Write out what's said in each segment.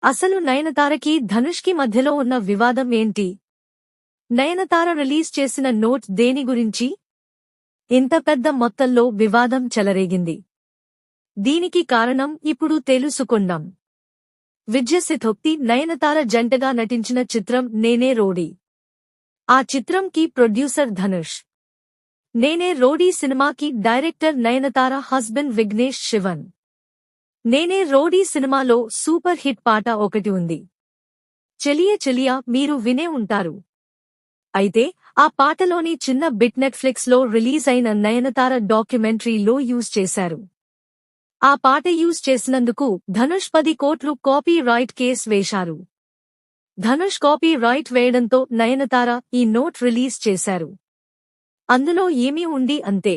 అసలు నయనతారకి ధనుష్కి మధ్యలో ఉన్న వివాదం ఏంటి? నయనతార రిలీజ్ చేసిన నోట్ దేని గురించి ఇంత పెద్ద మొత్తంలో వివాదం చెలరేగింది? దీనికి కారణం ఇప్పుడు తెలుసుకుందాం. విజయ్ సేతుపతి నయనతార జంటగా నటించిన చిత్రం నేనే రోడీ. ఆ చిత్రంకి ప్రొడ్యూసర్ ధనుష్. నేనే రోడీ సినిమాకి డైరెక్టర్ నయనతార హస్బెండ్ విఘ్నేష్ శివన్. నేనే రోడీ సినిమాలో సూపర్ హిట్ పాట ఒకటి ఉంది. చెలియే చెలియా, మీరు వినే ఉంటారు. అయితే ఆ పాటలోని చిన్న బిట్ నెట్ఫ్లిక్స్ లో రిలీజ్ అయిన నయనతార డాక్యుమెంటరీలో యూజ్ చేశారు. ఆ పాట యూజ్ చేసినందుకు ధనుష్ 10 కోట్లు కాపీ రైట్ కేస్ వేశారు. ధనుష్ కాపీ రైట్ వేయడంతో నయనతార ఈ నోట్ రిలీజ్ చేశారు. అందులో ఏమీ ఉంది అంటే,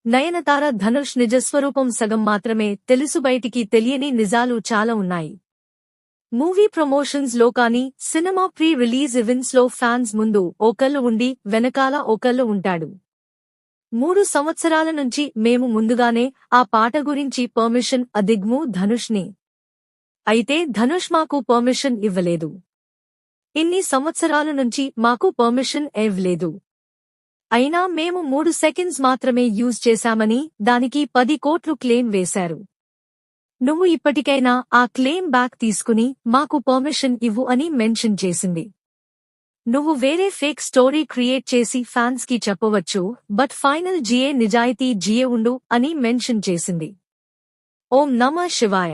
నయనతార ధనుష్ నిజస్వరూపం సగం మాత్రమే తెలుసు, బయటికి తెలియని నిజాలు చాలా ఉన్నాయి. మూవీ ప్రమోషన్స్ లో కానీ, సినిమా ప్రీ రిలీజ్ ఈవెంట్స్ లో ఫ్యాన్స్ ముందు ఒకళ్ళు ఉండి వెనకాల ఒకళ్ళు ఉంటాడు. 3 సంవత్సరాల నుంచి మేము ముందుగానే ఆ పాట గురించి పర్మిషన్ అడిగాము ధనుష్ ని. అయితే ధనుష్ మాకు పర్మిషన్ ఇవ్వలేదు. ఇన్ని సంవత్సరాల నుంచి మాకు పర్మిషన్ ఇవ్వలేదు. అయినా మేము 3 సెకండ్స్ మాత్రమే యూజ్ చేశామని దానికి 10 కోట్లు క్లెయిమ్ వేశారు. నువ్వు ఇప్పటికైనా ఆ క్లెయిమ్ బ్యాక్ తీసుకుని మాకు పర్మిషన్ ఇవ్వు అని మెన్షన్ చేసింది. నువ్వు వేరే ఫేక్ స్టోరీ క్రియేట్ చేసి ఫ్యాన్స్ కి చెప్పవచ్చు, బట్ ఫైనల్ జిఏ నిజాయితీ జిఏ ఉండు అని మెన్షన్ చేసింది. ఓం నమః శివాయ.